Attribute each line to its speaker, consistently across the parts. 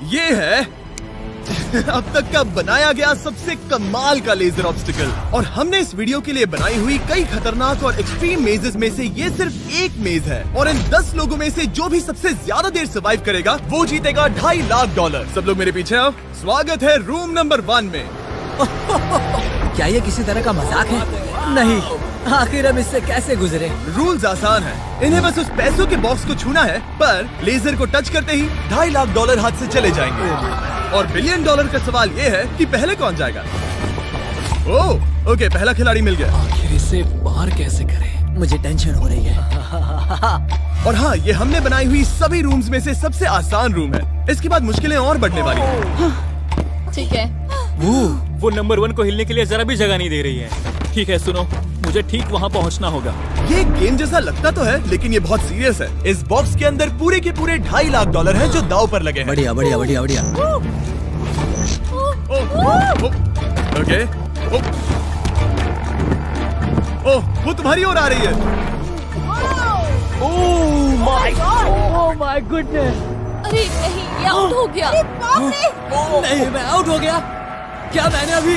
Speaker 1: ये है अब तक का बनाया गया सबसे कमाल का लेजर ऑब्स्टिकल, और हमने इस वीडियो के लिए बनाई हुई कई खतरनाक और एक्सट्रीम मेजेस में से ये सिर्फ एक मेज है, और इन 10 लोगों में से जो भी सबसे ज्यादा देर सर्वाइव करेगा वो जीतेगा $2.5 लाख। सब लोग मेरे पीछे आओ। स्वागत है रूम नंबर 1 में।
Speaker 2: क्या ये किसी तरह का मजाक है? नहीं, आखिर हम इससे कैसे गुजरे?
Speaker 1: रूल्स आसान है, इन्हें बस उस पैसों के बॉक्स को छूना है, पर लेजर को टच करते ही $2.5 लाख हाथ से चले जाएंगे। और $1 बिलियन का सवाल ये है कि पहले कौन जाएगा। ओह ओके, पहला खिलाड़ी मिल गया।
Speaker 2: आखिर इसे पार कैसे करें? मुझे टेंशन हो रही है।
Speaker 1: और हाँ, ये हमने बनाई हुई सभी रूम्स में से सबसे आसान रूम है। इसके बाद मुश्किलें और बढ़ने वाली हैं।
Speaker 3: ठीक है।
Speaker 4: वो नंबर 1 को हिलने के लिए जरा भी जगह नहीं दे रही है। ठीक है, सुनो, मुझे ठीक वहाँ पहुँचना होगा।
Speaker 1: ये गेम जैसा लगता तो है, लेकिन ये बहुत सीरियस है। इस बॉक्स के अंदर पूरे के पूरे $2.5 लाख हैं जो दांव पर लगे हैं।
Speaker 2: बढ़िया बढ़िया बढ़िया बढ़िया।
Speaker 1: ओके। ओह, वो तुम्हारी ओर आ रही है।
Speaker 3: Oh my goodness. अरे नहीं, ये आउट हो गया।
Speaker 2: नहीं, मैं आउट हो गया। क्या मैंने अभी?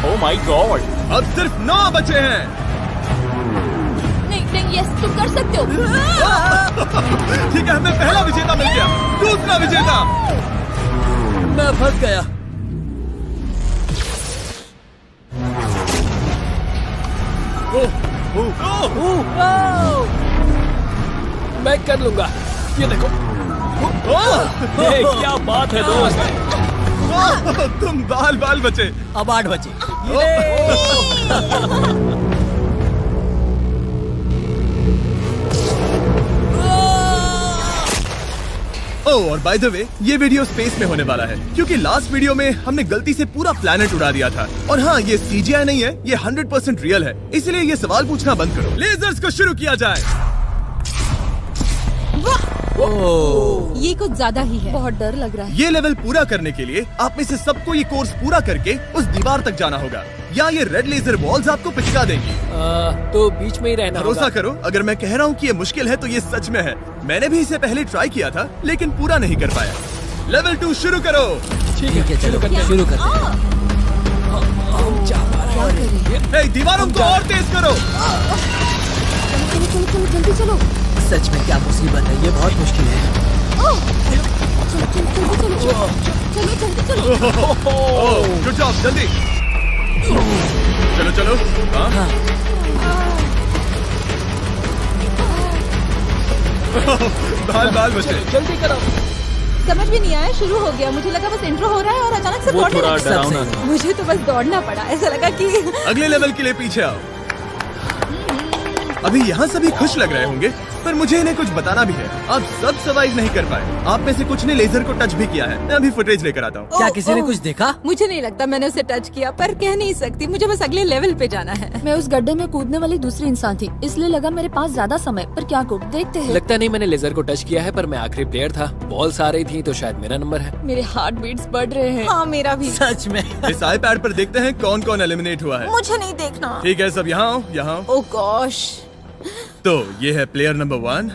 Speaker 4: Oh my God.
Speaker 1: अब सिर्फ 9 बचे हैं।
Speaker 3: नहीं नहीं, यस तुम कर सकते हो।
Speaker 1: ठीक है, हमें पहला विजेता मिल गया। दूसरा विजेता।
Speaker 2: मैं फंस गया। मैं कर लूंगा, ये देखो।
Speaker 4: क्या बात है दोस्त।
Speaker 1: तुम बाल बचे।
Speaker 2: अब 8 बचे।
Speaker 1: ओह, और बाय द वे, ये वीडियो स्पेस में होने वाला है, क्योंकि लास्ट वीडियो में हमने गलती से पूरा प्लैनेट उड़ा दिया था। और हाँ, ये CGI नहीं है, ये 100% रियल है, इसलिए ये सवाल पूछना बंद करो। लेजर्स को शुरू किया जाए।
Speaker 3: ये कुछ ज्यादा ही है। बहुत डर लग रहा है।
Speaker 1: ये लेवल पूरा करने के लिए आप में से सबको ये कोर्स पूरा करके उस दीवार तक जाना होगा, या ये रेड लेजर वॉल्स आपको पिचका देंगी।
Speaker 2: तो बीच में ही रहना होगा।
Speaker 1: भरोसा करो, अगर मैं कह रहा हूँ कि ये मुश्किल है तो ये सच में है। मैंने भी इसे पहले ट्राई किया था, लेकिन पूरा नहीं कर पाया। लेवल 2 शुरू करो।
Speaker 2: ठीक है, चलो शुरू करते हैं।
Speaker 1: दीवारों को और तेज करो।
Speaker 3: चलो जल्दी चलो।
Speaker 2: सच में क्या मुसीबत है, ये बहुत मुश्किल है।
Speaker 3: चलो।
Speaker 1: गुड जॉब, जल्दी चलो। हाँ। बाल बचे।
Speaker 2: जल्दी करो।
Speaker 3: समझ भी नहीं आया, शुरू हो गया। मुझे लगा बस इंट्रो हो रहा है और अचानक से
Speaker 4: वो
Speaker 3: दौड़ने
Speaker 4: थोड़ा
Speaker 3: लगा।
Speaker 4: डरावना था।
Speaker 3: मुझे तो बस दौड़ना पड़ा। ऐसा लगा कि
Speaker 1: अगले लेवल के लिए पीछे आओ। अभी यहाँ सभी खुश लग रहे होंगे, पर मुझे इन्हें कुछ बताना भी है। आप सब सर्वाइव नहीं कर पाए। आप में से कुछ ने लेजर को टच भी किया है। मैं अभी फुटेज लेकर आता हूँ।
Speaker 2: क्या किसी ने कुछ देखा?
Speaker 3: मुझे नहीं लगता मैंने उसे टच किया, पर कह नहीं सकती। मुझे बस अगले लेवल पे जाना है। मैं उस गड्ढे में कूदने वाली दूसरी इंसान थी, इसलिए लगा मेरे पास ज्यादा समय। पर क्या करूं, देखते हैं।
Speaker 5: लगता नहीं मैंने लेजर को टच किया है, पर मैं आखिरी प्लेयर था। बॉल्स आ रही थी तो शायद मेरा नंबर है।
Speaker 3: मेरे हार्ट बीट्स बढ़ रहे हैं। हाँ, मेरा भी।
Speaker 2: सच में।
Speaker 1: इस iPad पर देखते हैं कौन कौन एलिमिनेट हुआ है।
Speaker 3: मुझे नहीं देखना।
Speaker 1: ठीक है, सब यहाँ आओ, यहाँ।
Speaker 3: ओह गॉश।
Speaker 1: तो ये है प्लेयर नंबर 1।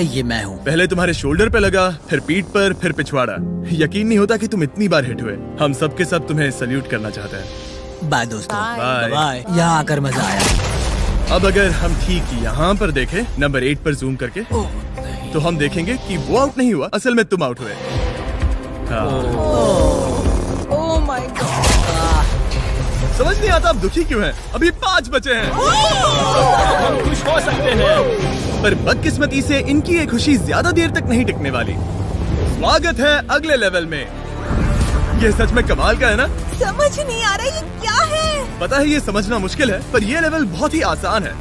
Speaker 2: ये मैं हूँ।
Speaker 1: पहले तुम्हारे शोल्डर पे लगा, फिर पीठ पर, फिर पिछवाड़ा। यकीन नहीं होता कि तुम इतनी बार हिट हुए। हम सब के सब तुम्हें सल्यूट करना चाहते हैं।
Speaker 2: बाय दोस्तों।
Speaker 1: बाय।
Speaker 2: बाय। यहाँ आकर मजा आया।
Speaker 1: अब अगर हम ठीक यहाँ पर देखें, नंबर 8 पर जूम करके, तो हम देखेंगे कि वो आउट नहीं हुआ, असल में तुम आउट हुए।
Speaker 3: Oh my God.
Speaker 1: समझ नहीं आता आप दुखी क्यों हैं? अभी 5 बचे हैं।
Speaker 4: हम खुश हो सकते हैं,
Speaker 1: पर बदकिस्मती से इनकी ये खुशी ज्यादा देर तक नहीं टिकने वाली। स्वागत है अगले लेवल में। ये सच में कमाल का है ना?
Speaker 3: समझ नहीं आ रहा ये क्या है।
Speaker 1: पता है ये समझना मुश्किल है, पर ये लेवल बहुत ही आसान है।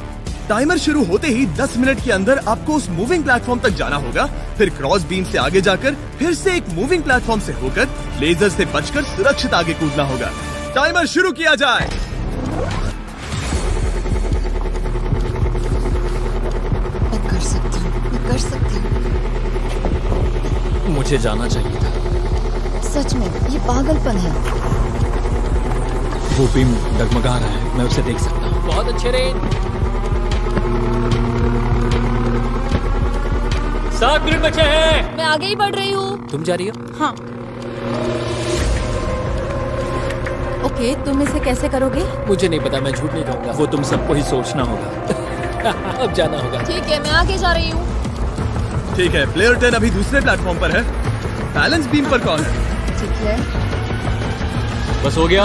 Speaker 1: टाइमर शुरू होते ही 10 मिनट के अंदर आपको उस मूविंग प्लेटफॉर्म तक जाना होगा, फिर क्रॉस बीम से आगे जाकर फिर से एक मूविंग प्लेटफॉर्म से होकर लेजर से बचकर सुरक्षित आगे कूदना होगा। टाइमर शुरू किया जाए।
Speaker 3: मैं कर सकती हूँ।
Speaker 5: मुझे जाना चाहिए था।
Speaker 3: सच में ये पागलपन है।
Speaker 5: वो बीम डगमगा रहा है, मैं उसे देख सकता हूँ। बहुत अच्छे रेन।
Speaker 4: 7 मिनट बचे हैं।
Speaker 3: मैं आगे ही बढ़ रही हूँ।
Speaker 5: तुम जा रही हो?
Speaker 3: हाँ। ओके, तुम इसे कैसे करोगे?
Speaker 5: मुझे नहीं पता, मैं झूठ नहीं कहूँगा।
Speaker 4: वो तुम सबको ही सोचना होगा।
Speaker 5: अब जाना होगा।
Speaker 3: ठीक है, मैं आगे जा रही हूँ।
Speaker 1: ठीक है, प्लेयर 10 अभी दूसरे प्लेटफॉर्म पर है। बैलेंस बीम पर कौन है?
Speaker 3: ठीक है।
Speaker 4: बस हो गया।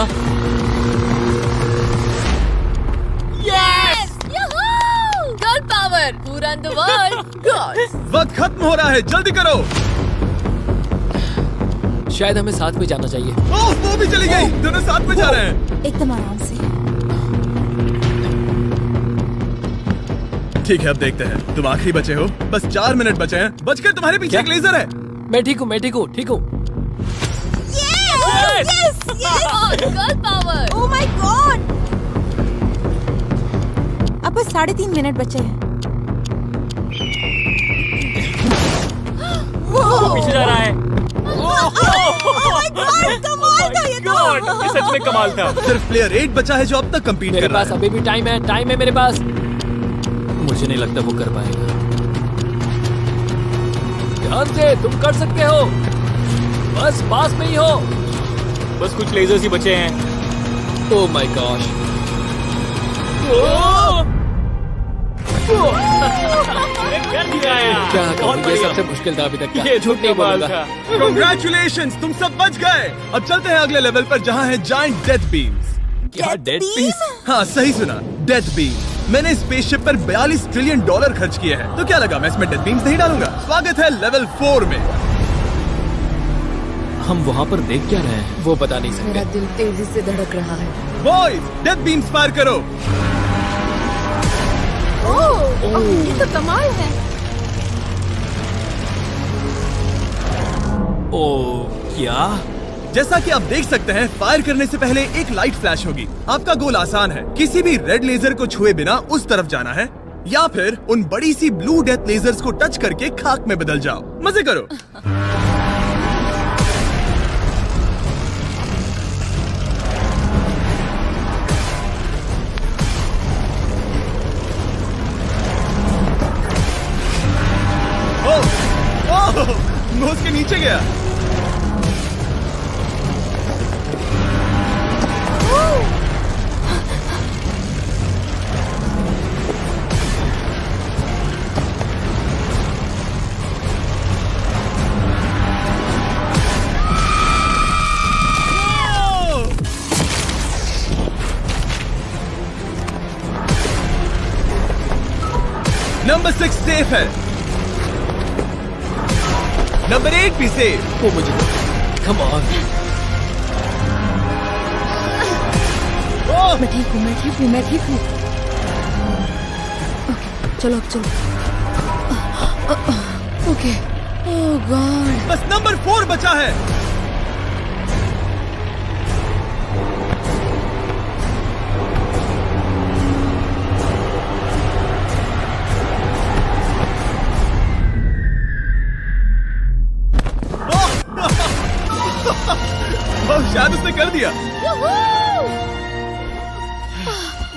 Speaker 3: यस! यहू! Girl power! पूरा द वर्ल्ड! गर्ल्स!
Speaker 1: वक्त खत्म हो रहा है, जल्दी करो।
Speaker 5: शायद हमें साथ में जाना चाहिए।
Speaker 1: ओह, वो भी चली गई। दोनों साथ में जा रहे हैं।
Speaker 3: एकदम आराम से।
Speaker 1: ठीक है, अब देखते हैं। तुम आखिरी बचे हो। बस 4 मिनट बचे हैं। बचकर तुम्हारे पीछे एक लेजर है।
Speaker 5: मैं ठीक हूँ, मैं ठीक हूँ, ठीक हूँ।
Speaker 3: Yes! Girl power! Oh my God! अब बस 3.5 मिनट बचे हैं।
Speaker 4: वो पीछे जा रहा है।
Speaker 3: कमाल था ये तो!
Speaker 4: ये सच में कमाल था।
Speaker 1: सिर्फ प्लेयर 8 बचा है जो अब तक कम्पीट
Speaker 5: मेरे
Speaker 1: कर रहा
Speaker 5: पास
Speaker 1: है।
Speaker 5: अभी भी टाइम है मेरे पास। मुझे नहीं लगता वो कर पाएगा। ध्यान से, तुम कर सकते हो। बस पास में ही हो।
Speaker 4: बस कुछ लेजर्स ही बचे हैं।
Speaker 5: Oh my gosh. क्या कहूँ, ये सबसे मुश्किल था अभी तक का।
Speaker 4: ये
Speaker 5: झूठ नहीं
Speaker 4: कमाल
Speaker 5: बोलूंगा।
Speaker 4: था।
Speaker 1: Congratulations, तुम सब बच गए। अब चलते हैं अगले लेवल पर जहाँ है जायंट डेथ बीम्स।
Speaker 5: क्या डेड पीस?
Speaker 1: हाँ, सही सुना, डेथ बीम। मैंने स्पेसशिप पर $42 ट्रिलियन खर्च किए हैं। तो क्या लगा मैं इसमें डेथ बीम्स नहीं डालूंगा? स्वागत है लेवल 4 में।
Speaker 4: हम वहाँ पर देख क्या रहे हैं?
Speaker 5: वो बता नहीं
Speaker 3: मेरा
Speaker 5: सकते।
Speaker 3: दिल तेजी से धड़क रहा है।
Speaker 1: बॉयज, डेथ बीम्स फायर करो।
Speaker 3: ओह, ये तो कमाल है।
Speaker 4: ओ, क्या?
Speaker 1: जैसा कि आप देख सकते हैं, फायर करने से पहले एक लाइट फ्लैश होगी। आपका गोल आसान है, किसी भी रेड लेजर को छुए बिना उस तरफ जाना है, या फिर उन बड़ी सी ब्लू डेथ लेजर्स को टच करके खाक में बदल जाओ। मजे करो। ओह, नोज के नीचे गया। नंबर 6 सेफ है। नंबर 8 भी सेफ।
Speaker 5: वो मुझे कम ऑन।
Speaker 3: मैं ठीक हूँ, मैं ठीक हूँ, मैं ठीक हूँ। ओके, चलो अब चलो। ओके। ओह गॉड।
Speaker 1: बस नंबर 4 बचा है। शायद उसने कर दिया।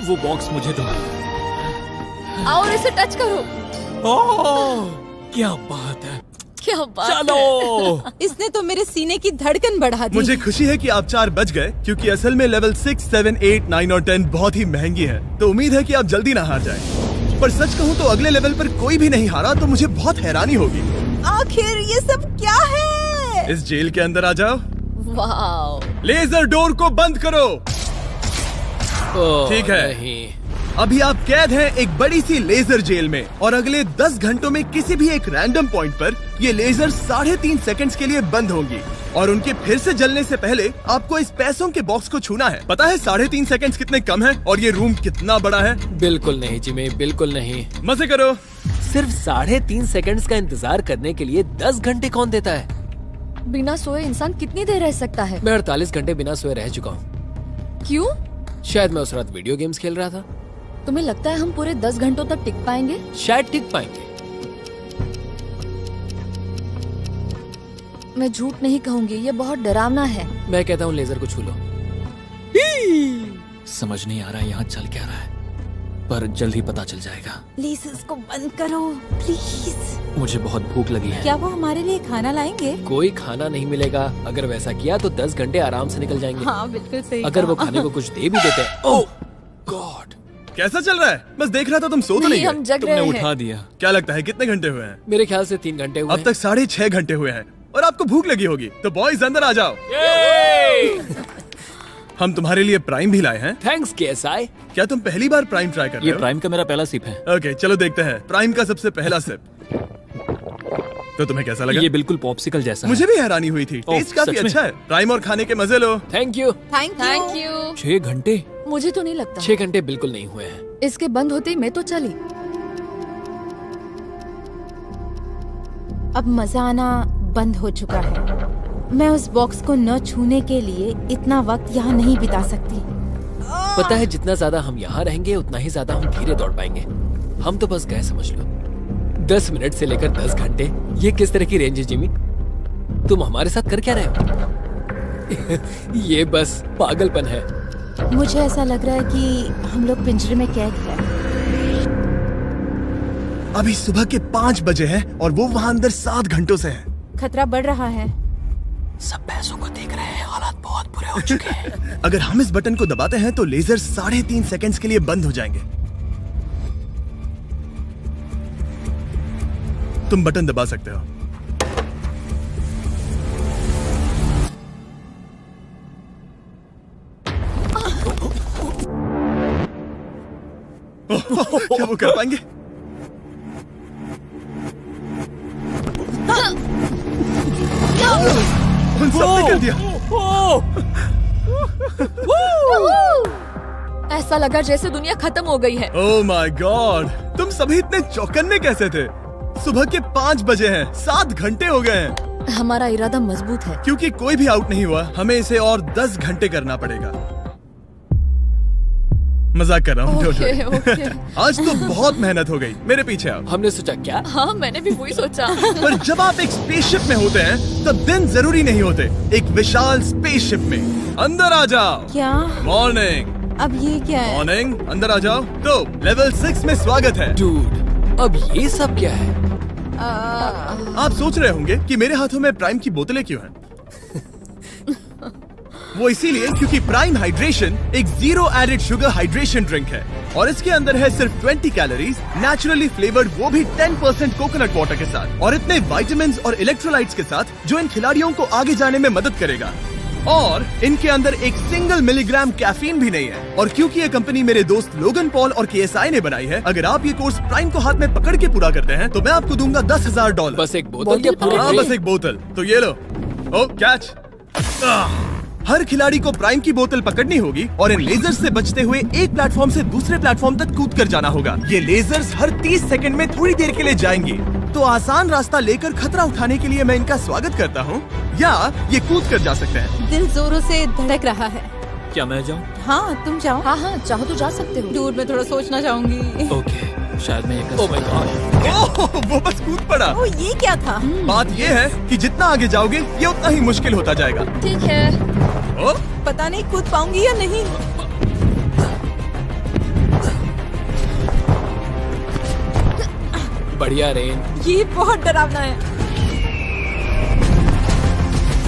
Speaker 4: वो बॉक्स मुझे दो।
Speaker 3: और इसे टच करो।
Speaker 4: ओह, क्या बात है।
Speaker 3: क्या बात
Speaker 4: चलो।
Speaker 3: है। इसने तो मेरे सीने की धड़कन बढ़ा दी।
Speaker 1: मुझे खुशी है कि आप 4 बच गए, क्योंकि असल में लेवल 6, 7, 8, 9 और 10 बहुत ही महंगी है। तो उम्मीद है कि आप जल्दी ना हार जाएं। पर सच कहूँ तो अगले लेवल पर कोई भी नहीं हारा तो मुझे बहुत हैरानी होगी।
Speaker 3: आखिर ये सब क्या है?
Speaker 1: इस जेल के अंदर आ जाओ।
Speaker 3: वाओ।
Speaker 1: लेजर डोर को बंद करो।
Speaker 5: ओह,
Speaker 1: ठीक है।
Speaker 5: नहीं।
Speaker 1: अभी आप कैद हैं एक बड़ी सी लेजर जेल में, और अगले 10 घंटों में किसी भी एक रैंडम पॉइंट पर ये लेजर 3.5 सेकंड्स के लिए बंद होंगी, और उनके फिर से जलने से पहले आपको इस पैसों के बॉक्स को छूना है। पता है 3.5 सेकंड्स कितने कम है, और ये रूम कितना बड़ा है?
Speaker 5: बिल्कुल नहीं जिमी, बिल्कुल नहीं।
Speaker 1: मजे करो।
Speaker 5: सिर्फ 3.5 सेकंड्स का इंतजार करने के लिए 10 घंटे कौन देता है?
Speaker 3: बिना सोए इंसान कितनी देर रह सकता है?
Speaker 5: मैं 48 घंटे बिना सोए रह चुका हूँ।
Speaker 3: क्यों?
Speaker 5: शायद मैं उस रात वीडियो गेम्स खेल रहा था।
Speaker 3: तुम्हें लगता है हम पूरे 10 घंटों तक टिक पाएंगे?
Speaker 5: शायद टिक पाएंगे।
Speaker 3: मैं झूठ नहीं कहूंगी, ये बहुत डरावना है।
Speaker 5: मैं कहता हूँ लेजर को छू लो।
Speaker 4: समझ नहीं आ रहा है यहाँ चल क्या रहा है, पर जल्द ही पता चल जाएगा।
Speaker 3: प्लीज इसको बंद करो, प्लीज।
Speaker 5: मुझे बहुत भूख लगी है।
Speaker 3: क्या वो हमारे लिए खाना लाएंगे?
Speaker 5: कोई खाना नहीं मिलेगा। अगर वैसा किया तो 10 घंटे आराम से निकल जाएंगे।
Speaker 3: हाँ बिल्कुल सही।
Speaker 5: अगर वो खाने को कुछ दे भी देते। ओह गॉड,
Speaker 1: कैसा चल रहा है? बस देख रहा था, तुम सो तो नहीं
Speaker 3: हम
Speaker 1: गए?
Speaker 3: जग
Speaker 4: तुमने
Speaker 3: रहे
Speaker 4: उठा
Speaker 3: हैं।
Speaker 4: दिया।
Speaker 1: क्या लगता है कितने घंटे हुए हैं?
Speaker 5: मेरे ख्याल से 3 घंटे हुए
Speaker 1: अब
Speaker 5: हैं।
Speaker 1: तक 6.5 घंटे हुए हैं और आपको भूख लगी होगी। तो बॉयज अंदर आ जाओ, हम तुम्हारे लिए प्राइम भी लाए हैं।
Speaker 5: Thanks KSI.
Speaker 1: क्या तुम पहली बार प्राइम ट्राई कर रहे
Speaker 4: ये
Speaker 1: हो?
Speaker 4: प्राइम का मेरा पहला सिप है।
Speaker 1: ओके चलो देखते हैं प्राइम का सबसे पहला सिप। तो तुम्हें कैसा लगा?
Speaker 4: ये बिल्कुल पॉप्सिकल जैसा
Speaker 1: मुझे भी हैरानी हुई थी।
Speaker 4: ओह,
Speaker 1: टेस्ट काफी
Speaker 4: सच में?
Speaker 1: अच्छा है। प्राइम और खाने के मजे लो।
Speaker 5: Thank you.
Speaker 3: Thank you.
Speaker 4: 6 घंटे?
Speaker 3: मुझे तो नहीं लगता।
Speaker 5: 6 घंटे बिल्कुल नहीं हुए हैं।
Speaker 3: इसके बंद होते ही मैं तो चली। अब मजा आना बंद हो चुका है। मैं उस बॉक्स को न छूने के लिए इतना वक्त यहाँ नहीं बिता सकती।
Speaker 5: पता है जितना ज्यादा हम यहाँ रहेंगे उतना ही ज्यादा हम धीरे दौड़ पाएंगे। हम तो बस गए समझ लो। 10 मिनट से लेकर 10 घंटे, ये किस तरह की रेंज है जिमी? तुम हमारे साथ कर क्या रहे हो? ये बस पागलपन है।
Speaker 3: मुझे ऐसा लग रहा है कि हम लोग पिंजरे में कैद हैं।
Speaker 1: अभी सुबह के 5 बजे हैं और वो वहाँ अंदर 7 घंटों से है।
Speaker 3: खतरा बढ़ रहा है।
Speaker 5: सब पैसों को देख रहे हैं, हालात बहुत बुरे हो चुके हैं।
Speaker 1: अगर हम इस बटन को दबाते हैं तो लेजर 3.5 सेकंड्स के लिए बंद हो जाएंगे। तुम बटन दबा सकते हो। क्या वो कर पाएंगे? उन सबने कर दिया।
Speaker 3: ऐसा लगा जैसे दुनिया खत्म हो गई है।
Speaker 1: ओह माय गॉड, तुम सभी इतने चौकन्ने कैसे थे? सुबह के 5 बजे हैं, 7 घंटे हो गए हैं।
Speaker 3: हमारा इरादा मजबूत है।
Speaker 1: क्योंकि कोई भी आउट नहीं हुआ, हमें इसे और 10 घंटे करना पड़ेगा। मजाक कर रहा हूँ।
Speaker 3: Okay, okay.
Speaker 1: आज तो बहुत मेहनत हो गई। मेरे पीछे आओ।
Speaker 5: हमने सोचा क्या?
Speaker 3: हाँ मैंने भी वही सोचा।
Speaker 1: पर जब आप एक स्पेसशिप में होते हैं तब दिन जरूरी नहीं होते। एक विशाल स्पेसशिप में अंदर आ जाओ।
Speaker 3: क्या?
Speaker 1: मॉर्निंग।
Speaker 3: अब ये क्या है?
Speaker 1: मॉर्निंग, अंदर आ जाओ। तो लेवल 6 में स्वागत है।
Speaker 5: डूड, अब ये सब क्या है?
Speaker 1: आप सोच रहे होंगे कि मेरे हाथों में प्राइम की बोतलें क्यों हैं? वो इसीलिए क्योंकि प्राइम हाइड्रेशन एक 0 एडेड शुगर हाइड्रेशन ड्रिंक है और इसके अंदर है सिर्फ 20 कैलोरीज, नेचुरली फ्लेवर्ड, वो भी 10% कोकोनट वाटर के साथ, और इतने विटामिन्स और इलेक्ट्रोलाइट्स के साथ जो इन खिलाड़ियों को आगे जाने में मदद करेगा। और इनके अंदर एक सिंगल मिलीग्राम कैफीन भी नहीं है। और क्योंकि ये कंपनी मेरे दोस्त लोगन पॉल और केएसआई ने बनाई है, अगर आप ये कोर्स प्राइम को हाथ में पकड़ के पूरा करते हैं तो मैं आपको दूंगा $10,000।
Speaker 5: बस एक बोतल या पूरे
Speaker 1: हाँ,
Speaker 5: ट्रे?
Speaker 1: बस एक बोतल। तो ये लो। ओ कैच। हर खिलाड़ी को प्राइम की बोतल पकड़नी होगी और इन लेजर्स से बचते हुए एक प्लेटफॉर्म से दूसरे प्लेटफॉर्म तक कूद कर जाना होगा। ये लेजर्स हर 30 सेकंड में थोड़ी देर के लिए जाएंगे। तो आसान रास्ता लेकर खतरा उठाने के लिए मैं इनका स्वागत करता हूँ, या ये कूद कर जा सकते हैं।
Speaker 3: दिल जोरों से धड़क रहा है।
Speaker 4: क्या मैं जाऊँ?
Speaker 3: हाँ तुम जाओ। हाँ हाँ चाहो तो जा सकते हो। दूर में थोड़ा सोचना चाहूंगी।
Speaker 4: ओके, शायद मैं ये कर
Speaker 5: ओह माय गॉड।
Speaker 1: ओह, वो बस कूद पड़ा।
Speaker 3: ओ ये क्या था?
Speaker 1: बात ये है कि जितना आगे जाओगे ये उतना ही मुश्किल होता जाएगा।
Speaker 3: ठीक है।
Speaker 1: ओ,
Speaker 3: पता नहीं कूद पाऊंगी या नहीं।
Speaker 5: बढ़िया रेन।
Speaker 3: ये बहुत डरावना है।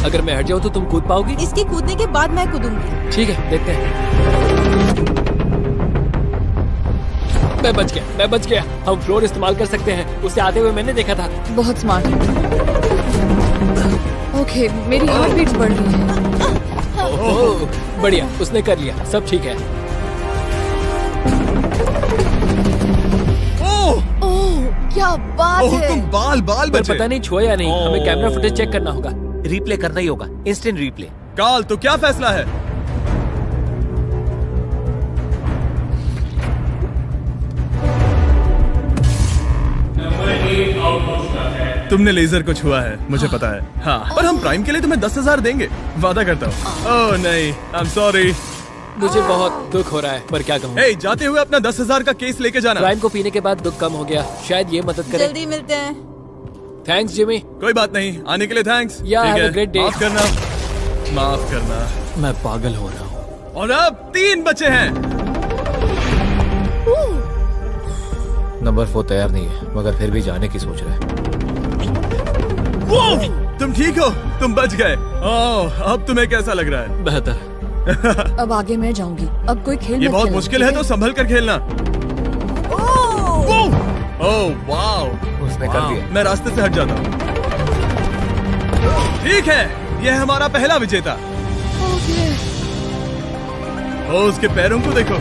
Speaker 5: अगर मैं हट जाऊँ तो तुम कूद पाओगी?
Speaker 3: इसके कूदने के बाद मैं कूदूंगी।
Speaker 5: ठीक है, देखते हैं। मैं बच गया। हम फ्लोर इस्तेमाल कर सकते हैं, उसे आते हुए मैंने देखा था।
Speaker 3: बहुत स्मार्ट। ओके मेरी हार्ट बीट्स बढ़ रही है।
Speaker 5: ओह बढ़िया, उसने कर लिया, सब ठीक है।
Speaker 1: ओह,
Speaker 3: ओह क्या बात
Speaker 1: ओह,
Speaker 3: है।
Speaker 1: तुम बाल
Speaker 5: पर
Speaker 1: बचे।
Speaker 5: पता नहीं छुआ या नहीं, हमें कैमरा फुटेज चेक करना होगा।
Speaker 2: रिप्ले करना ही होगा, इंस्टेंट रिप्ले।
Speaker 1: काल, तो क्या फैसला है? तुमने लेजर को छुआ है, मुझे पता है। हाँ, पर हम प्राइम के लिए तुम्हें 10,000 देंगे, वादा करता हूँ। ओह नहीं, आई एम सॉरी।
Speaker 5: मुझे बहुत दुख हो रहा है, पर क्या कहूँ।
Speaker 1: हे, जाते हुए अपना 10,000 का केस लेके जाना।
Speaker 5: प्राइम को पीने के बाद दुख कम हो गया, शायद ये मदद करे।
Speaker 3: जल्दी मिलते हैं।
Speaker 5: Thanks Jimmy.
Speaker 1: कोई बात नहीं, आने के लिए थैंक्स।
Speaker 5: Yeah,
Speaker 1: ठीक
Speaker 5: have
Speaker 1: है,
Speaker 5: a great day.
Speaker 1: माफ करना, माफ करना।
Speaker 4: मैं पागल हो रहा हूँ।
Speaker 1: और अब 3 बचे हैं।
Speaker 2: नंबर 4 तैयार नहीं है, मगर फिर भी जाने की सोच रहा है।
Speaker 1: तुम ठीक हो? तुम बच गए। ओह, अब तुम्हें कैसा लग रहा है?
Speaker 5: बेहतर।
Speaker 3: अब आगे मैं जाऊंगी। अब कोई खेल
Speaker 1: ये
Speaker 3: मत
Speaker 1: बहुत
Speaker 3: खेलना,
Speaker 1: मुश्किल
Speaker 3: ठीक
Speaker 1: है तो संभल कर खेलना। ओह वाओ,
Speaker 2: उसने कर दिया।
Speaker 1: मैं रास्ते से हट जाता हूँ। ठीक है, यह हमारा पहला विजेता। ओ, उसके पैरों को देखो।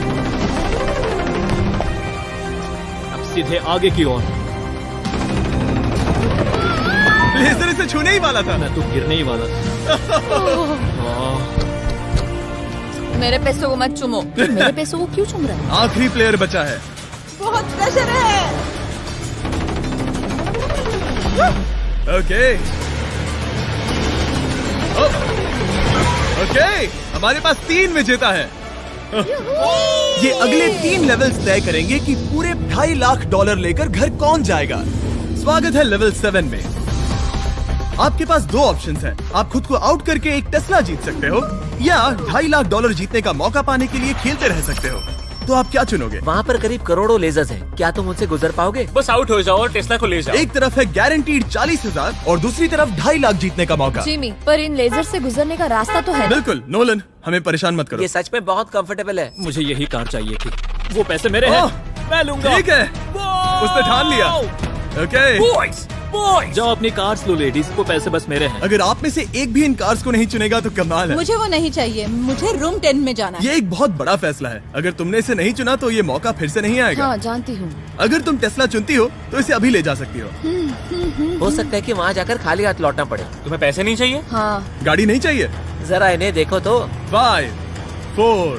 Speaker 4: अब सीधे आगे की ओर।
Speaker 1: लेजर इसे छूने ही वाला था।
Speaker 4: मैं तो गिरने ही वाला था।
Speaker 3: मेरे पैसों को मत चुमो। मेरे पैसों को क्यों चुम रहा है?
Speaker 1: आखिरी प्लेयर बचा है।
Speaker 3: बहुत प्रेशर है।
Speaker 1: ओके ओके, हमारे पास 3 विजेता है। ये अगले 3 लेवल्स तय करेंगे कि पूरे $2.5 लाख लेकर घर कौन जाएगा। स्वागत है लेवल 7 में। आपके पास 2 ऑप्शंस हैं। आप खुद को आउट करके एक टेस्ला जीत सकते हो या $2.5 लाख जीतने का मौका पाने के लिए खेलते रह सकते हो। तो आप क्या चुनोगे?
Speaker 2: वहाँ पर करीब करोड़ों लेजर्स हैं। क्या तुम उनसे गुजर पाओगे?
Speaker 4: बस आउट हो जाओ और टेस्ला को ले जाओ।
Speaker 1: एक तरफ है गारंटीड 40,000 और दूसरी तरफ $2.5 लाख जीतने का मौका।
Speaker 3: जिमी, पर इन लेजर से गुजरने का रास्ता तो है।
Speaker 1: बिल्कुल नोलन, हमें परेशान मत करो।
Speaker 2: ये सच में बहुत कंफर्टेबल है।
Speaker 4: मुझे यही कार चाहिए थी। वो पैसे मेरे हैं,
Speaker 1: ओह,
Speaker 4: मैं लूंगा।
Speaker 1: ठीक है, उसने ठान लिया। ओके,
Speaker 4: बॉयज बॉयज, जाओ अपनी कार्स लो लेडीज, वो पैसे बस मेरे हैं।
Speaker 1: अगर आप में से एक भी इन कार्स को नहीं चुनेगा तो कमाल है।
Speaker 6: मुझे वो नहीं चाहिए, मुझे रूम 10 में जाना है।
Speaker 1: ये एक बहुत बड़ा फैसला है। अगर तुमने इसे नहीं चुना तो ये मौका फिर से नहीं आएगा।
Speaker 3: हाँ, जानती हूँ।
Speaker 1: अगर तुम टेस्ला चुनती हो तो इसे अभी ले जा सकती हो।
Speaker 2: हो सकता है कि वहाँ जाकर खाली हाथ लौटना पड़े।
Speaker 4: तुम्हें पैसे नहीं चाहिए?
Speaker 3: हाँ,
Speaker 1: गाड़ी नहीं चाहिए?
Speaker 2: जरा इन्हें देखो तो।
Speaker 1: 5 4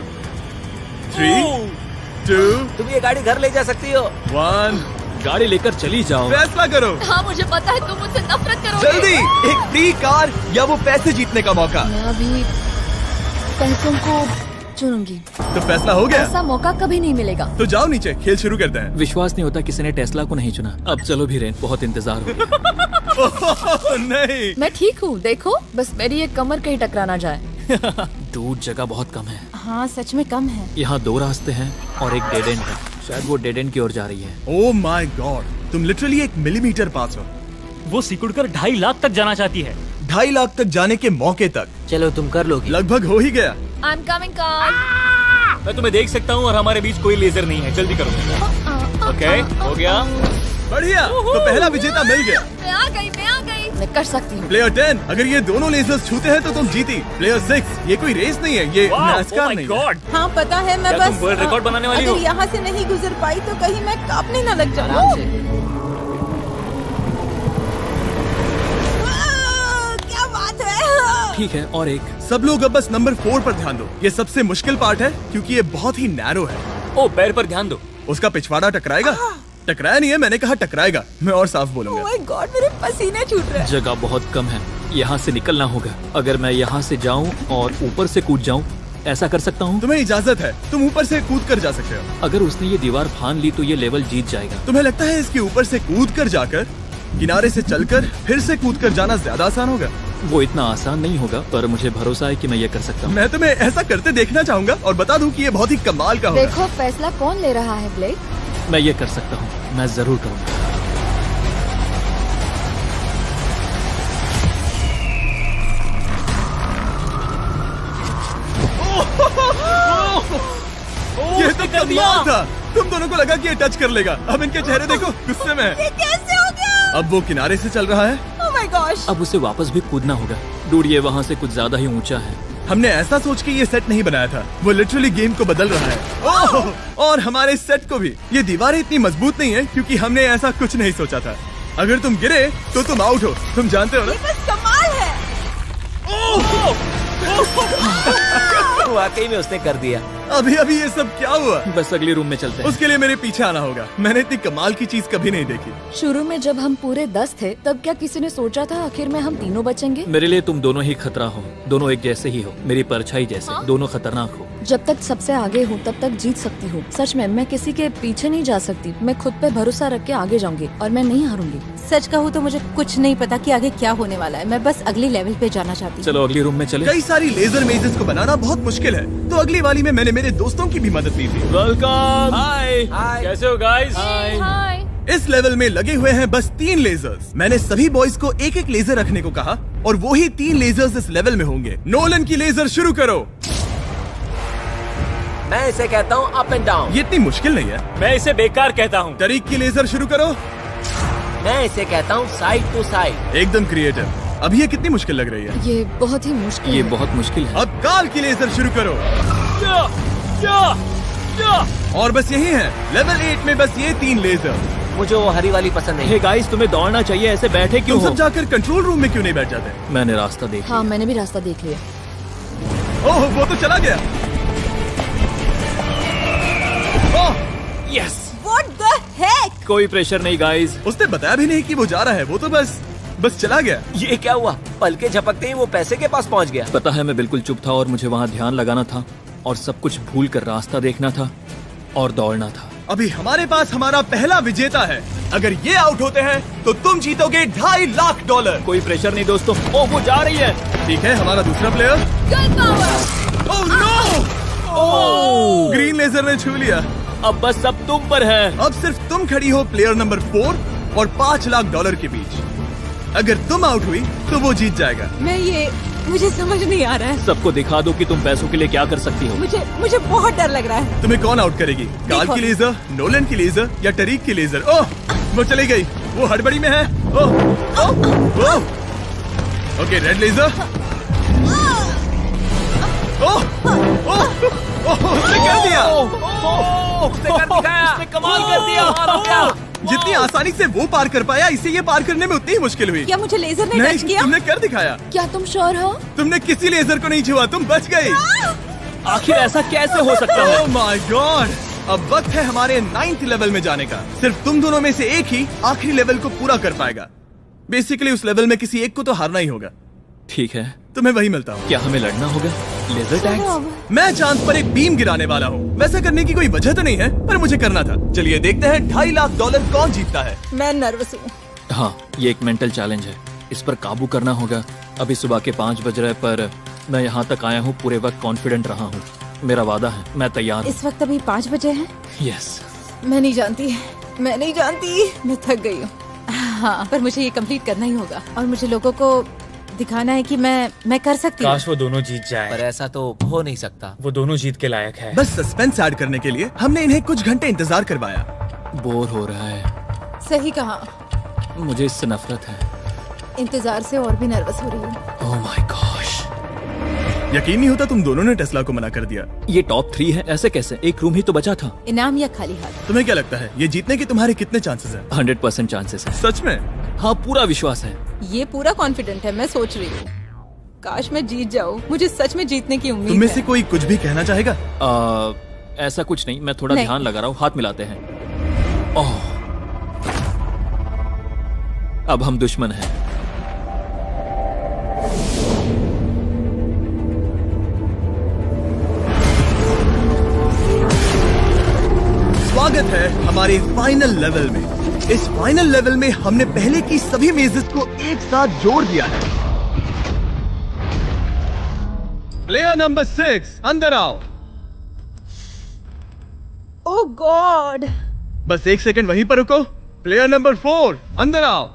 Speaker 1: 3 2
Speaker 2: तुम ये गाड़ी घर ले जा सकती हो।
Speaker 1: 1,
Speaker 4: गाड़ी लेकर चली जाओ।
Speaker 1: फैसला करो
Speaker 3: हाँ, मुझे पता है तुम मुझसे नफरत करोगे।
Speaker 1: जल्दी, एक फ्री कार या वो पैसे जीतने का मौका।
Speaker 3: मैं अभी पैसों को चुनूंगी।
Speaker 1: तो फैसला हो गया।
Speaker 3: ऐसा मौका कभी नहीं मिलेगा।
Speaker 1: तो जाओ नीचे, खेल शुरू करते हैं।
Speaker 4: विश्वास नहीं होता किसी ने टेस्ला को नहीं चुना। अब चलो भी रेन, बहुत इंतजार हो गया।
Speaker 1: ओह, नहीं,
Speaker 3: मैं ठीक हूँ, देखो बस मेरी एक कमर कहीं टकरा ना जाए।
Speaker 4: दूर जगह बहुत कम है।
Speaker 6: हाँ, सच में कम है।
Speaker 4: यहाँ 2 रास्ते हैं और एक डेड एंड है। शायद वो डेड एंड की ओर जा रही है।
Speaker 1: ओह माय गॉड, तुम लिटरली 1 मिलीमीटर पास हो।
Speaker 4: वो सिकुड़कर 2.5 लाख तक जाना चाहती है।
Speaker 1: $2.5 लाख तक जाने के मौके तक
Speaker 2: चलो तुम कर लोगी।
Speaker 1: लगभग हो ही गया।
Speaker 3: I'm coming, car.
Speaker 4: मैं तुम्हें देख सकता हूँ और हमारे बीच कोई लेजर नहीं है। जल्दी करो। ओके, हो गया।
Speaker 1: बढ़िया, तो पहला विजेता मिल गया।
Speaker 3: मैं आ गई। मैं कर सकती हूँ।
Speaker 1: प्लेयर 10, अगर ये दोनों लेजर्स छूते हैं तो तुम जीती। प्लेयर 6, ये कोई रेस नहीं है, ये NASCAR नहीं है।
Speaker 6: हाँ पता है, मैं
Speaker 4: क्या तुम
Speaker 6: बस
Speaker 4: वर्ल्ड रिकॉर्ड बनाने वाली हो?
Speaker 6: अगर यहाँ से नहीं गुजर पाई तो कहीं मैं कांपने न लग जाऊँ।
Speaker 2: आराम से।
Speaker 6: क्या बात है।
Speaker 4: ठीक है, और एक।
Speaker 1: सब लोग अब बस नंबर 4 पर ध्यान दो। ये सबसे मुश्किल पार्ट है क्योंकि ये बहुत ही नैरो है।
Speaker 4: ओ, पैर पर ध्यान दो।
Speaker 1: उसका पिछवाड़ा टकराएगा। टकराया नहीं है, मैंने कहा टकराएगा। मैं और साफ बोलूंगा।
Speaker 6: ओह माय गॉड, मेरे पसीने छूट रहे हैं।
Speaker 4: जगह बहुत कम है, यहाँ से निकलना होगा। अगर मैं यहाँ से जाऊँ और ऊपर से कूद जाऊँ, ऐसा कर सकता हूँ?
Speaker 1: तुम्हें इजाजत है, तुम ऊपर से कूद कर जा सकते हो।
Speaker 4: अगर उसने ये दीवार फान ली तो ये लेवल जीत जाएगा।
Speaker 1: तुम्हें लगता है इसके ऊपर से कूद कर जाकर किनारे से चलकर फिर से कूद कर जाना ज्यादा आसान होगा?
Speaker 4: वो इतना आसान नहीं होगा, पर मुझे भरोसा है कि मैं ये कर सकता हूँ।
Speaker 1: मैं तुम्हें ऐसा करते देखना चाहूंगा और बता दूं कि ये बहुत ही कमाल का होगा।
Speaker 3: देखो फैसला कौन ले रहा है, ब्लेक?
Speaker 4: मैं ये कर सकता हूँ, मैं जरूर करूँगा।
Speaker 1: ये तो कमाल था। तुम दोनों को लगा कि ये टच कर लेगा। अब इनके चेहरे देखो, गुस्से में है।
Speaker 6: ये कैसे हो गया?
Speaker 1: अब वो किनारे से चल रहा है।
Speaker 6: Oh my gosh.
Speaker 4: अब उसे वापस भी कूदना होगा। डूड, ये वहाँ से कुछ ज्यादा ही ऊंचा है।
Speaker 1: हमने ऐसा सोच के ये सेट नहीं बनाया था। वो लिटरली गेम को बदल रहा है। ओह! और हमारे सेट को भी। ये दीवारें इतनी मजबूत नहीं है क्योंकि हमने ऐसा कुछ नहीं सोचा था। अगर तुम गिरे तो तुम आउट हो, तुम जानते हो ना?
Speaker 6: ये बस कमाल है।
Speaker 2: वाकई में उसने कर दिया।
Speaker 1: अभी अभी ये सब क्या हुआ?
Speaker 4: बस अगले रूम में चलते हैं।
Speaker 1: उसके लिए मेरे पीछे आना होगा। मैंने इतनी कमाल की चीज कभी नहीं देखी।
Speaker 3: शुरू में जब हम पूरे 10 थे तब क्या किसी ने सोचा था आखिर में हम तीनों बचेंगे?
Speaker 4: मेरे लिए तुम दोनों ही खतरा हो। दोनों एक जैसे ही हो, मेरी परछाई जैसे। दोनों खतरनाक हो।
Speaker 3: जब तक सबसे आगे हूँ तब तक जीत सकती हूँ। सच में मैं किसी के पीछे नहीं जा सकती। मैं खुद पे भरोसा रख के आगे जाऊंगी और मैं नहीं हारूंगी।
Speaker 6: सच कहूँ तो मुझे कुछ नहीं पता कि आगे क्या होने वाला है। मैं बस अगले लेवल पे जाना चाहती हूँ।
Speaker 4: चलो अगले रूम में चले।
Speaker 1: कई सारी लेजर मेजेस को बनाना बहुत मुश्किल है, तो अगली वाली में मैंने मेरे दोस्तों की भी मदद ली थी।
Speaker 4: वेलकम। हाय।
Speaker 2: हाय।
Speaker 4: कैसे हो गाइस?
Speaker 3: हाय।
Speaker 1: इस लेवल में लगे हुए हैं बस 3 लेजर्स। मैंने सभी बॉयज को एक एक लेजर रखने को कहा और वो ही 3 लेजर्स इस लेवल में होंगे। नोलन की लेजर शुरू करो।
Speaker 5: मैं इसे कहता हूँ अप एंड डाउन।
Speaker 1: ये इतनी मुश्किल नहीं है।
Speaker 4: मैं इसे बेकार कहता हूँ।
Speaker 1: तरीक की लेजर शुरू करो।
Speaker 5: मैं इसे कहता हूँ साइड टू साइड।
Speaker 1: एकदम क्रिएटिव। अब ये कितनी मुश्किल लग रही है।
Speaker 3: ये बहुत ही मुश्किल
Speaker 4: ये
Speaker 3: है।
Speaker 4: बहुत मुश्किल है।
Speaker 1: अब काल की लेजर शुरू करो। और बस यही है लेवल 8 में, बस ये 3 लेजर।
Speaker 5: मुझे वो हरी वाली पसंद नहीं।
Speaker 4: हे गाइस, तुम्हें दौड़ना चाहिए, ऐसे बैठे क्यों
Speaker 1: तुम
Speaker 4: हो?
Speaker 1: सब जाकर कंट्रोल रूम में क्यों नहीं बैठ जाते?
Speaker 4: मैंने रास्ता देख
Speaker 3: हाँ, मैंने भी रास्ता देख लिया।
Speaker 1: ओह, वो तो चला गया। ओह,
Speaker 4: यस।
Speaker 6: What the heck?
Speaker 4: कोई प्रेशर नहीं गाइस।
Speaker 1: उसने बताया भी नहीं कि वो जा रहा है, वो तो बस चला गया।
Speaker 5: ये क्या हुआ? पलके झपकते ही वो पैसे के पास पहुंच गया।
Speaker 4: पता है, मैं बिल्कुल चुप था और मुझे वहाँ ध्यान लगाना था और सब कुछ भूल कर रास्ता देखना था और दौड़ना था।
Speaker 1: अभी हमारे पास हमारा पहला विजेता है। अगर ये आउट होते हैं तो तुम जीतोगे $2.5 लाख।
Speaker 4: कोई प्रेशर नहीं दोस्तों। ओह, वो जा रही है।
Speaker 1: ठीक है, हमारा दूसरा player. Oh no! Oh, green laser ने छू लिया।
Speaker 4: अब बस सब तुम पर है।
Speaker 1: अब सिर्फ तुम खड़ी हो प्लेयर नंबर 4 और $5 लाख के बीच। अगर तुम आउट हुई तो वो जीत जाएगा।
Speaker 6: मुझे समझ नहीं आ रहा है।
Speaker 4: सबको दिखा दो कि तुम पैसों के लिए क्या कर सकती हो।
Speaker 6: मुझे बहुत डर लग रहा है।
Speaker 1: तुम्हें कौन आउट करेगी? काल की लेजर, नोलन की लेजर या टरीक की लेजर? ओह, वो चली गई। वो हड़बड़ी में है। Oh, oh, oh. Okay, red laser. Oh, oh, oh, उसने कर दिया।
Speaker 5: उसने कर दिखाया।
Speaker 4: उसने कमाल कर दिया।
Speaker 1: जितनी आसानी से वो पार कर पाया, इसे ये पार करने में उतनी ही मुश्किल हुई।
Speaker 6: क्या मुझे लेजर ने
Speaker 1: नहीं,
Speaker 6: टच किया?
Speaker 1: तुमने कर दिखाया।
Speaker 3: क्या तुम श्योर हो?
Speaker 1: तुमने किसी लेजर को नहीं छुआ, तुम बच गई।
Speaker 4: आखिर ऐसा कैसे हो सकता है?
Speaker 1: Oh my God! अब वक्त है हमारे 9th लेवल में जाने का। सिर्फ तुम दोनों में से एक ही आखिरी लेवल को पूरा कर पाएगा। बेसिकली उस लेवल में किसी एक को तो हारना ही होगा।
Speaker 4: ठीक है,
Speaker 1: तुम्हें वही मिलता हूँ।
Speaker 4: क्या हमें लड़ना होगा? Laser tags?
Speaker 1: मैं चांद पर एक बीम गिराने वाला हूँ। वैसा करने की कोई वजह तो नहीं है, पर मुझे करना था। चलिए देखते हैं $2.5 लाख कौन जीतता है।
Speaker 6: मैं नर्वस हूँ।
Speaker 4: हाँ, ये एक मेंटल चैलेंज है। इस पर काबू करना होगा। अभी सुबह के 5 बज रहे, पर मैं यहाँ तक आया हूँ पूरे वक्त कॉन्फिडेंट रहा हूँ। मेरा वादा है, मैं तैयार हूँ।
Speaker 6: इस वक्त अभी 5 बजे हैं।
Speaker 4: यस।
Speaker 6: मैं नहीं जानती, मैं थक गई हूँ। हाँ, पर मुझे ये कंप्लीट करना ही होगा और मुझे लोगों को दिखाना है कि मैं कर सकती हूँ।
Speaker 7: काश वो दोनों जीत
Speaker 5: पर
Speaker 7: जाए।
Speaker 5: ऐसा तो हो नहीं सकता।
Speaker 7: वो दोनों जीत के लायक है।
Speaker 1: बस सस्पेंस ऐड करने के लिए हमने इन्हें कुछ घंटे इंतजार करवाया।
Speaker 4: बोर हो रहा है।
Speaker 6: सही कहा।
Speaker 4: मुझे इससे नफरत है।
Speaker 6: इंतजार से और भी नर्वस हो रही हूँ।
Speaker 4: Oh my gosh.
Speaker 1: यकीन नहीं होता तुम दोनों ने टेस्ला को मना कर दिया।
Speaker 4: ये टॉप 3 है, ऐसे कैसे? एक रूम ही तो बचा था।
Speaker 6: इनाम या खाली हाथ?
Speaker 1: तुम्हें क्या लगता है ये जीतने के तुम्हारे कितने चांसेस हैं?
Speaker 4: 100% चांसेस है।
Speaker 1: सच में?
Speaker 4: हाँ, पूरा विश्वास है।
Speaker 6: ये पूरा कॉन्फिडेंट है। मैं सोच रही हूँ काश मैं जीत जाऊँ। मुझे सच में जीतने की उम्मीद
Speaker 1: तुम में
Speaker 6: है।
Speaker 1: से कोई कुछ भी कहना चाहेगा?
Speaker 4: ऐसा कुछ नहीं, मैं थोड़ा
Speaker 6: नहीं।
Speaker 4: ध्यान लगा रहा हूँ। हाथ मिलाते हैं। ओह, अब हम दुश्मन हैं।
Speaker 1: स्वागत है हमारे फाइनल लेवल में। इस फाइनल लेवल में हमने पहले की सभी मेजेस को एक साथ जोड़ दिया है। प्लेयर नंबर 6 अंदर आओ।
Speaker 6: ओह गॉड।
Speaker 1: बस 1 सेकंड वहीं पर रुको। प्लेयर नंबर 4 अंदर आओ।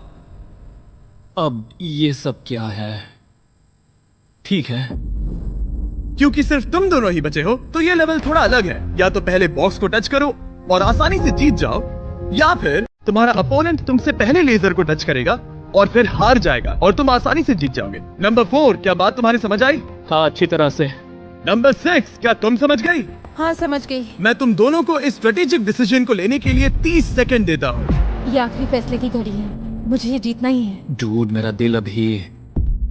Speaker 4: अब ये सब क्या है? ठीक है।
Speaker 1: क्योंकि सिर्फ तुम दोनों ही बचे हो तो ये लेवल थोड़ा अलग है। या तो पहले बॉक्स को टच करो और आसानी से जीत जाओ, या फिर तुम्हारा अपोनेंट तुमसे पहले लेजर को टच करेगा और फिर हार जाएगा और तुम आसानी से जीत जाओगे। नंबर 4, क्या बात तुम्हारी समझ आई?
Speaker 4: हाँ, अच्छी तरह से।
Speaker 1: नंबर 6, क्या तुम समझ गई?
Speaker 6: हाँ, समझ गई।
Speaker 1: मैं तुम दोनों को इस स्ट्रेटेजिक डिसीजन को लेने के लिए 30 सेकंड देता हूँ।
Speaker 6: ये आखिरी फैसले की घड़ी है। मुझे ये जीतना ही है।
Speaker 4: डूड, मेरा दिल अभी।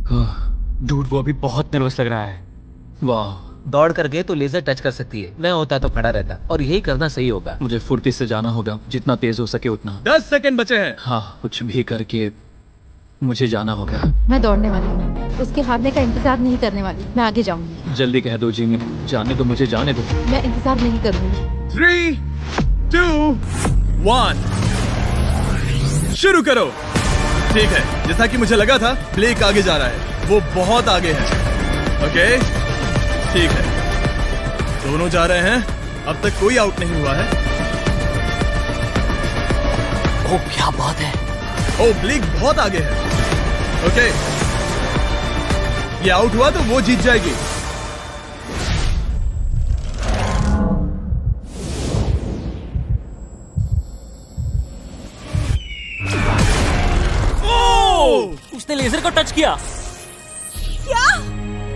Speaker 7: डूड, वो अभी बहुत नर्वस लग रहा है।
Speaker 4: वाह,
Speaker 5: दौड़ कर गए तो लेजर टच कर सकती है। मैं होता तो खड़ा रहता और यही करना सही होगा।
Speaker 4: मुझे फुर्ती से जाना होगा, जितना तेज हो सके उतना।
Speaker 1: 10 सेकंड बचे हैं।
Speaker 4: हाँ, कुछ भी करके मुझे जाना होगा।
Speaker 6: मैं दौड़ने वाली हूँ। उसके हारने का इंतजार नहीं करने वाली। मैं आगे जाऊंगी।
Speaker 4: जल्दी कह दो जिमी, जाने दो, मुझे जाने दो।
Speaker 6: मैं इंतजार नहीं करूंगी।
Speaker 1: 3, 2, 1 शुरू करो। ठीक है, जैसा कि मुझे लगा था, ब्लेक आगे जा रहा है। वो बहुत आगे है। ओके, ठीक है, दोनों जा रहे हैं। अब तक कोई आउट नहीं हुआ है।
Speaker 2: ओह क्या बात है।
Speaker 1: ओ ब्लेक बहुत आगे है। ओके, ये आउट हुआ तो वो जीत जाएगी।
Speaker 2: उसने लेजर को टच किया।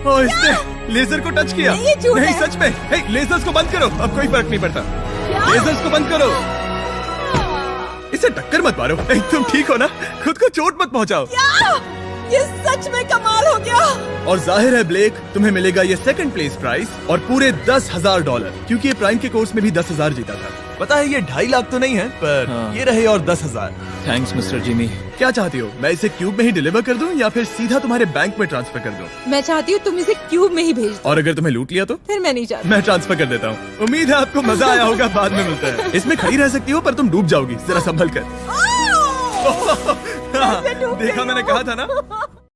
Speaker 1: ओ, इसने लेजर को टच किया।
Speaker 6: नहीं, ये झूठ
Speaker 1: नहीं
Speaker 6: है।
Speaker 1: सच में। हे, लेजर्स को बंद करो, अब कोई फर्क नहीं पड़ता। लेजर्स को बंद करो। इसे टक्कर मत मारो। हे, तुम ठीक हो ना? खुद को चोट मत पहुंचाओ।
Speaker 6: ये सच में कमाल हो गया।
Speaker 1: और जाहिर है ब्लेक, तुम्हें मिलेगा ये सेकंड प्लेस प्राइस और पूरे $10,000, क्योंकि ये प्राइम के कोर्स में भी 10,000 जीता था। पता है ये 2.5 लाख तो नहीं है, पर
Speaker 4: हाँ।
Speaker 1: ये रहे और 10,000।
Speaker 4: Thanks mister Jimmy.
Speaker 1: क्या चाहती हो, मैं इसे क्यूब में ही डिलीवर कर दूं या फिर सीधा तुम्हारे बैंक में ट्रांसफर कर दूं?
Speaker 6: मैं चाहती हूँ तुम इसे क्यूब में ही भेज दो।
Speaker 1: और अगर तुम्हें लूट लिया तो?
Speaker 6: फिर मैं नहीं चाहती।
Speaker 1: मैं ट्रांसफर कर देता हूँ। उम्मीद है आपको मजा आया होगा। बाद में मिलते हैं। इसमें खड़ी रह सकती हो पर तुम डूब जाओगी, जरा संभल कर।
Speaker 6: मैं डूब
Speaker 1: देखा,
Speaker 6: गई
Speaker 1: मैंने
Speaker 6: हूँ।
Speaker 1: कहा था ना।